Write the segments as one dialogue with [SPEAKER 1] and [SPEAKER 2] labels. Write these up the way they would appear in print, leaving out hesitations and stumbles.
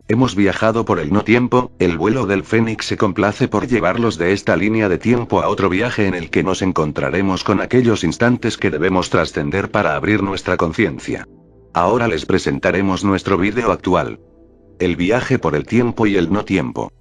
[SPEAKER 1] Hemos viajado por el no tiempo, el vuelo del Fénix se complace por llevarlos de esta línea de tiempo a otro viaje en el que nos encontraremos con aquellos instantes que debemos trascender para abrir nuestra conciencia. Ahora les presentaremos nuestro vídeo actual. El viaje por el tiempo y el no tiempo.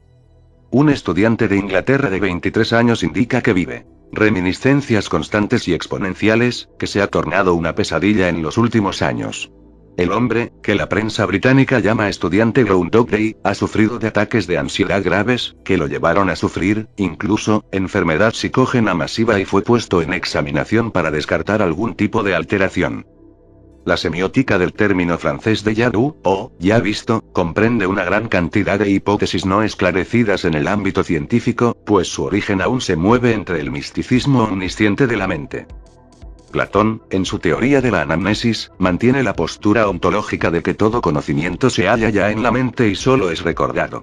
[SPEAKER 1] Un estudiante de Inglaterra de 23 años indica que vive reminiscencias constantes y exponenciales, que se ha tornado una pesadilla en los últimos años. El hombre, que la prensa británica llama estudiante Groundhog Day, ha sufrido de ataques de ansiedad graves, que lo llevaron a sufrir, incluso, enfermedad psicógena masiva y fue puesto en examinación para descartar algún tipo de alteración. La semiótica del término francés déjà vu, o ya visto, comprende una gran cantidad de hipótesis no esclarecidas en el ámbito científico, pues su origen aún se mueve entre el misticismo omnisciente de la mente. Platón, en su teoría de la anamnesis, mantiene la postura ontológica de que todo conocimiento se halla ya en la mente y solo es recordado.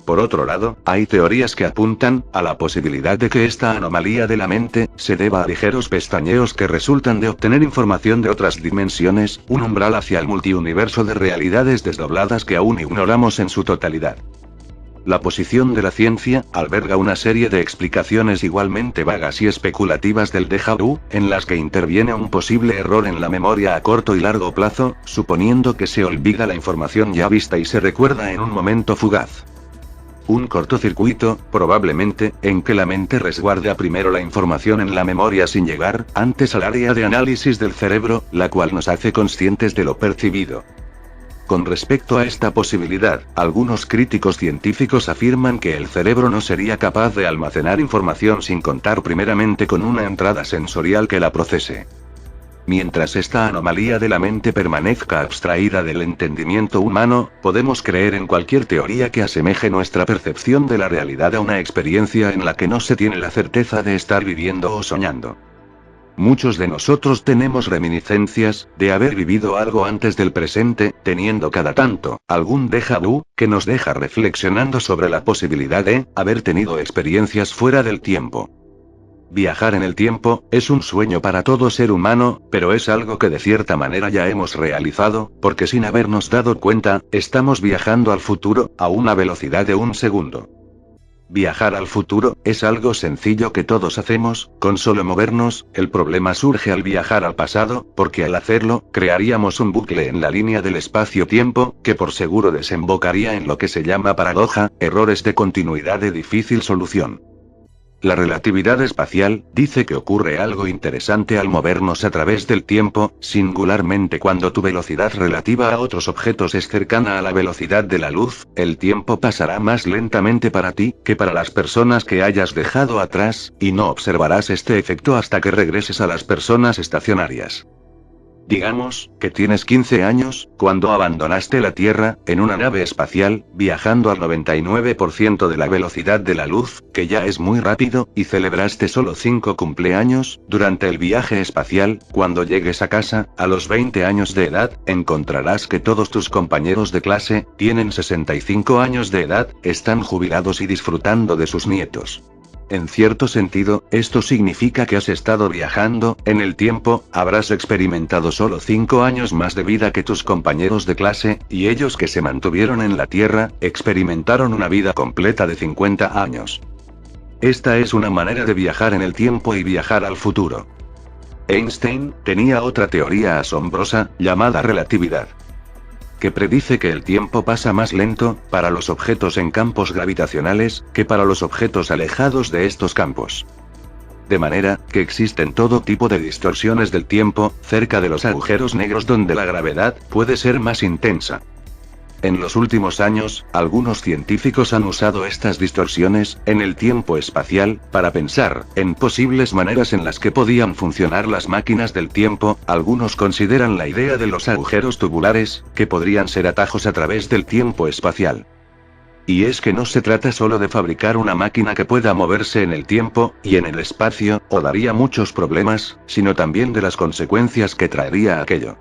[SPEAKER 1] Por otro lado, hay teorías que apuntan a la posibilidad de que esta anomalía de la mente se deba a ligeros pestañeos que resultan de obtener información de otras dimensiones, un umbral hacia el multiuniverso de realidades desdobladas que aún ignoramos en su totalidad. La posición de la ciencia alberga una serie de explicaciones igualmente vagas y especulativas del déjà vu, en las que interviene un posible error en la memoria a corto y largo plazo, suponiendo que se olvida la información ya vista y se recuerda en un momento fugaz. Un cortocircuito, probablemente, en que la mente resguarda primero la información en la memoria sin llegar, antes al área de análisis del cerebro, la cual nos hace conscientes de lo percibido. Con respecto a esta posibilidad, algunos críticos científicos afirman que el cerebro no sería capaz de almacenar información sin contar primeramente con una entrada sensorial que la procese. Mientras esta anomalía de la mente permanezca abstraída del entendimiento humano, podemos creer en cualquier teoría que asemeje nuestra percepción de la realidad a una experiencia en la que no se tiene la certeza de estar viviendo o soñando. Muchos de nosotros tenemos reminiscencias de haber vivido algo antes del presente, teniendo cada tanto algún déjà vu que nos deja reflexionando sobre la posibilidad de haber tenido experiencias fuera del tiempo. Viajar en el tiempo es un sueño para todo ser humano, pero es algo que de cierta manera ya hemos realizado, porque sin habernos dado cuenta, estamos viajando al futuro, a una velocidad de un segundo. Viajar al futuro es algo sencillo que todos hacemos, con solo movernos. El problema surge al viajar al pasado, porque al hacerlo, crearíamos un bucle en la línea del espacio-tiempo, que por seguro desembocaría en lo que se llama paradoja, errores de continuidad de difícil solución. La relatividad espacial dice que ocurre algo interesante al movernos a través del tiempo, singularmente cuando tu velocidad relativa a otros objetos es cercana a la velocidad de la luz, el tiempo pasará más lentamente para ti que para las personas que hayas dejado atrás, y no observarás este efecto hasta que regreses a las personas estacionarias. Digamos, que tienes 15 años, cuando abandonaste la Tierra, en una nave espacial, viajando al 99% de la velocidad de la luz, que ya es muy rápido, y celebraste solo 5 cumpleaños, durante el viaje espacial. Cuando llegues a casa, a los 20 años de edad, encontrarás que todos tus compañeros de clase, tienen 65 años de edad, están jubilados y disfrutando de sus nietos. En cierto sentido, esto significa que has estado viajando en el tiempo, habrás experimentado solo 5 años más de vida que tus compañeros de clase, y ellos que se mantuvieron en la Tierra, experimentaron una vida completa de 50 años. Esta es una manera de viajar en el tiempo y viajar al futuro. Einstein tenía otra teoría asombrosa, llamada relatividad, que predice que el tiempo pasa más lento, para los objetos en campos gravitacionales, que para los objetos alejados de estos campos. De manera, que existen todo tipo de distorsiones del tiempo, cerca de los agujeros negros donde la gravedad puede ser más intensa. En los últimos años, algunos científicos han usado estas distorsiones en el tiempo espacial para pensar en posibles maneras en las que podían funcionar las máquinas del tiempo. Algunos consideran la idea de los agujeros tubulares, que podrían ser atajos a través del tiempo espacial. Y es que no se trata solo de fabricar una máquina que pueda moverse en el tiempo y en el espacio, o daría muchos problemas, sino también de las consecuencias que traería aquello.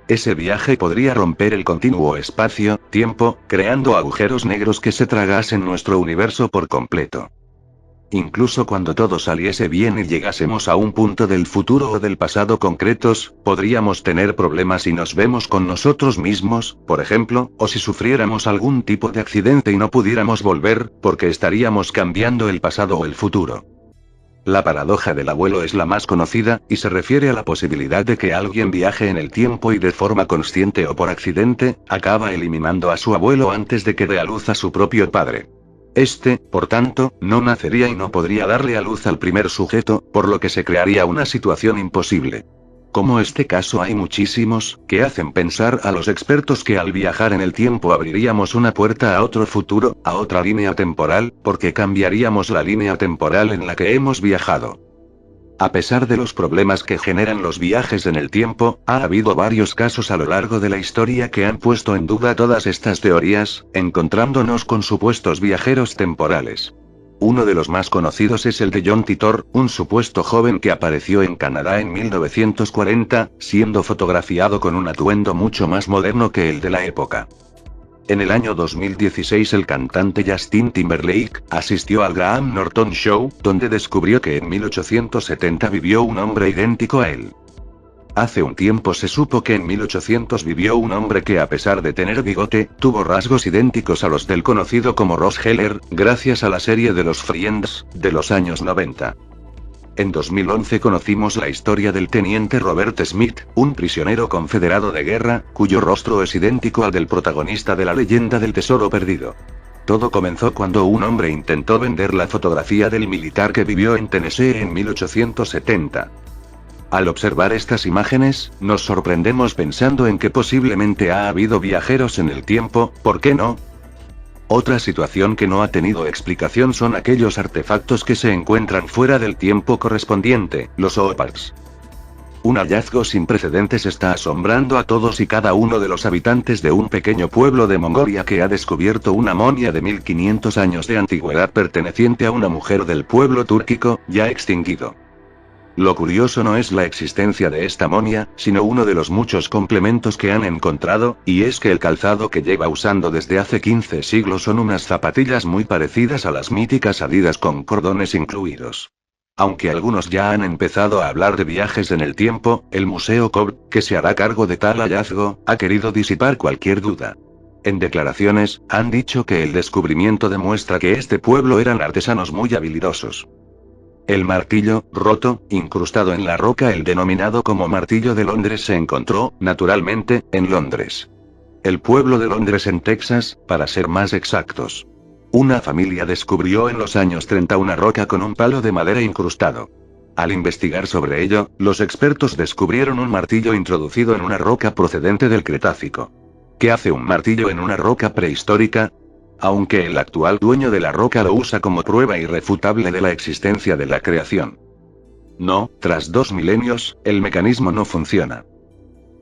[SPEAKER 1] Ese viaje podría romper el continuo espacio-tiempo, creando agujeros negros que se tragasen nuestro universo por completo. Incluso cuando todo saliese bien y llegásemos a un punto del futuro o del pasado concretos, podríamos tener problemas si nos vemos con nosotros mismos, por ejemplo, o si sufriéramos algún tipo de accidente y no pudiéramos volver, porque estaríamos cambiando el pasado o el futuro. La paradoja del abuelo es la más conocida, y se refiere a la posibilidad de que alguien viaje en el tiempo y de forma consciente o por accidente, acaba eliminando a su abuelo antes de que dé a luz a su propio padre. Este, por tanto, no nacería y no podría darle a luz al primer sujeto, por lo que se crearía una situación imposible. Como este caso hay muchísimos, que hacen pensar a los expertos que al viajar en el tiempo abriríamos una puerta a otro futuro, a otra línea temporal, porque cambiaríamos la línea temporal en la que hemos viajado. A pesar de los problemas que generan los viajes en el tiempo, ha habido varios casos a lo largo de la historia que han puesto en duda todas estas teorías, encontrándonos con supuestos viajeros temporales. Uno de los más conocidos es el de John Titor, un supuesto joven que apareció en Canadá en 1940, siendo fotografiado con un atuendo mucho más moderno que el de la época. En el año 2016 el cantante Justin Timberlake asistió al Graham Norton Show, donde descubrió que en 1870 vivió un hombre idéntico a él. Hace un tiempo se supo que en 1800 vivió un hombre que a pesar de tener bigote, tuvo rasgos idénticos a los del conocido como Ross Geller, gracias a la serie de los Friends, de los años 90. En 2011 conocimos la historia del teniente Robert Smith, un prisionero confederado de guerra, cuyo rostro es idéntico al del protagonista de la leyenda del tesoro perdido. Todo comenzó cuando un hombre intentó vender la fotografía del militar que vivió en Tennessee en 1870. Al observar estas imágenes, nos sorprendemos pensando en que posiblemente ha habido viajeros en el tiempo, ¿por qué no? Otra situación que no ha tenido explicación son aquellos artefactos que se encuentran fuera del tiempo correspondiente, los OPARs. Un hallazgo sin precedentes está asombrando a todos y cada uno de los habitantes de un pequeño pueblo de Mongolia que ha descubierto una momia de 1500 años de antigüedad perteneciente a una mujer del pueblo túrquico, ya extinguido. Lo curioso no es la existencia de esta momia, sino uno de los muchos complementos que han encontrado, y es que el calzado que lleva usando desde hace 15 siglos son unas zapatillas muy parecidas a las míticas Adidas con cordones incluidos. Aunque algunos ya han empezado a hablar de viajes en el tiempo, el Museo Cobb, que se hará cargo de tal hallazgo, ha querido disipar cualquier duda. En declaraciones, han dicho que el descubrimiento demuestra que este pueblo eran artesanos muy habilidosos. El martillo, roto, incrustado en la roca, el denominado como martillo de Londres, se encontró, naturalmente, en Londres. El pueblo de Londres en Texas, para ser más exactos. Una familia descubrió en los años 30 una roca con un palo de madera incrustado. Al investigar sobre ello, los expertos descubrieron un martillo introducido en una roca procedente del Cretácico. ¿Qué hace un martillo en una roca prehistórica? Aunque el actual dueño de la roca lo usa como prueba irrefutable de la existencia de la creación. No, tras 2 milenios, el mecanismo no funciona.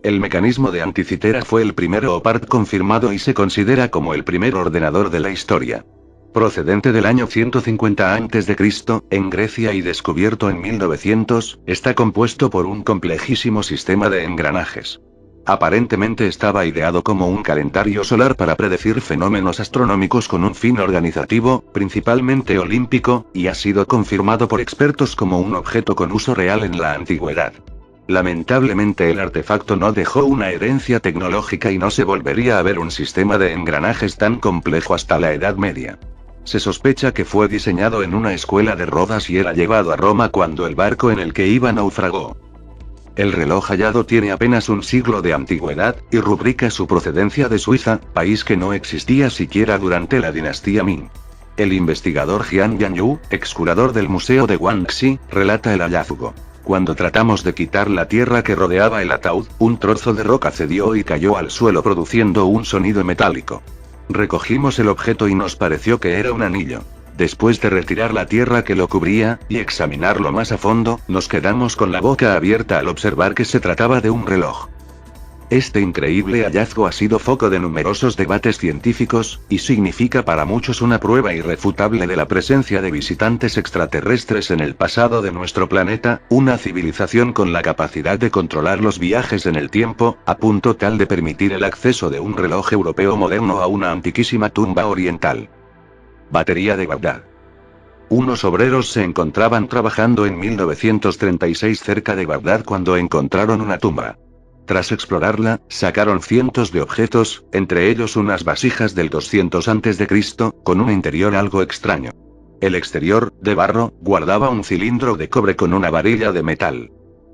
[SPEAKER 1] El mecanismo de Anticitera fue el primer OPART confirmado y se considera como el primer ordenador de la historia. Procedente del año 150 a.C., en Grecia y descubierto en 1900, está compuesto por un complejísimo sistema de engranajes. Aparentemente estaba ideado como un calendario solar para predecir fenómenos astronómicos con un fin organizativo, principalmente olímpico, y ha sido confirmado por expertos como un objeto con uso real en la antigüedad. Lamentablemente el artefacto no dejó una herencia tecnológica y no se volvería a ver un sistema de engranajes tan complejo hasta la Edad Media. Se sospecha que fue diseñado en una escuela de Rodas y era llevado a Roma cuando el barco en el que iba naufragó. El reloj hallado tiene apenas un siglo de antigüedad, y rubrica su procedencia de Suiza, país que no existía siquiera durante la dinastía Ming. El investigador Jian Yanyu, excurador del Museo de Guangxi, relata el hallazgo. Cuando tratamos de quitar la tierra que rodeaba el ataúd, un trozo de roca cedió y cayó al suelo produciendo un sonido metálico. Recogimos el objeto y nos pareció que era un anillo. Después de retirar la tierra que lo cubría, y examinarlo más a fondo, nos quedamos con la boca abierta al observar que se trataba de un reloj. Este increíble hallazgo ha sido foco de numerosos debates científicos, y significa para muchos una prueba irrefutable de la presencia de visitantes extraterrestres en el pasado de nuestro planeta, una civilización con la capacidad de controlar los viajes en el tiempo, a punto tal de permitir el acceso de un reloj europeo moderno a una antiquísima tumba oriental. Batería de Bagdad. Unos obreros se encontraban trabajando en 1936 cerca de Bagdad cuando encontraron una tumba. Tras explorarla, sacaron cientos de objetos, entre ellos unas vasijas del 200 a.C., con un interior algo extraño. El exterior, de barro, guardaba un cilindro de cobre con una varilla de metal.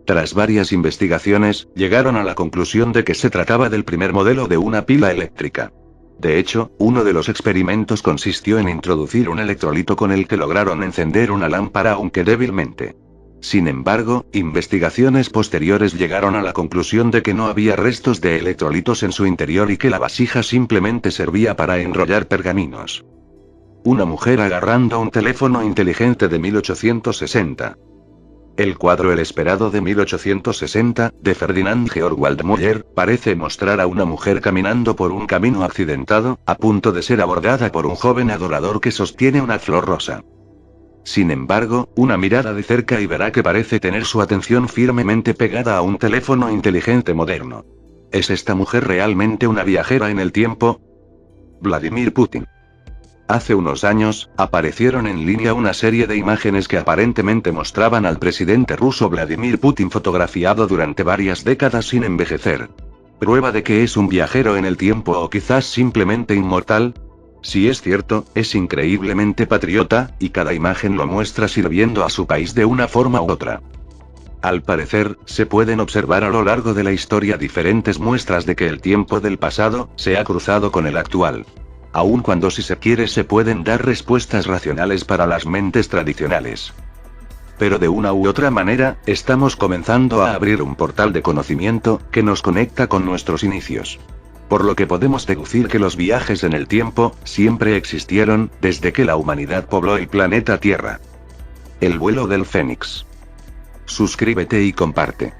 [SPEAKER 1] Tras varias investigaciones, llegaron a la conclusión de que se trataba del primer modelo de una pila eléctrica. De hecho, uno de los experimentos consistió en introducir un electrolito con el que lograron encender una lámpara aunque débilmente. Sin embargo, investigaciones posteriores llegaron a la conclusión de que no había restos de electrolitos en su interior y que la vasija simplemente servía para enrollar pergaminos. Una mujer agarrando un teléfono inteligente de 1860. El cuadro El Esperado de 1860, de Ferdinand Georg Waldmüller, parece mostrar a una mujer caminando por un camino accidentado, a punto de ser abordada por un joven adorador que sostiene una flor rosa. Sin embargo, una mirada de cerca y verá que parece tener su atención firmemente pegada a un teléfono inteligente moderno. ¿Es esta mujer realmente una viajera en el tiempo? Vladimir Putin. Hace unos años, aparecieron en línea una serie de imágenes que aparentemente mostraban al presidente ruso Vladimir Putin fotografiado durante varias décadas sin envejecer. ¿Prueba de que es un viajero en el tiempo o quizás simplemente inmortal? Si es cierto, es increíblemente patriota, y cada imagen lo muestra sirviendo a su país de una forma u otra. Al parecer, se pueden observar a lo largo de la historia diferentes muestras de que el tiempo del pasado se ha cruzado con el actual. Aun cuando si se quiere se pueden dar respuestas racionales para las mentes tradicionales. Pero de una u otra manera, estamos comenzando a abrir un portal de conocimiento, que nos conecta con nuestros inicios. Por lo que podemos deducir que los viajes en el tiempo, siempre existieron, desde que la humanidad pobló el planeta Tierra. El vuelo del Fénix. Suscríbete y comparte.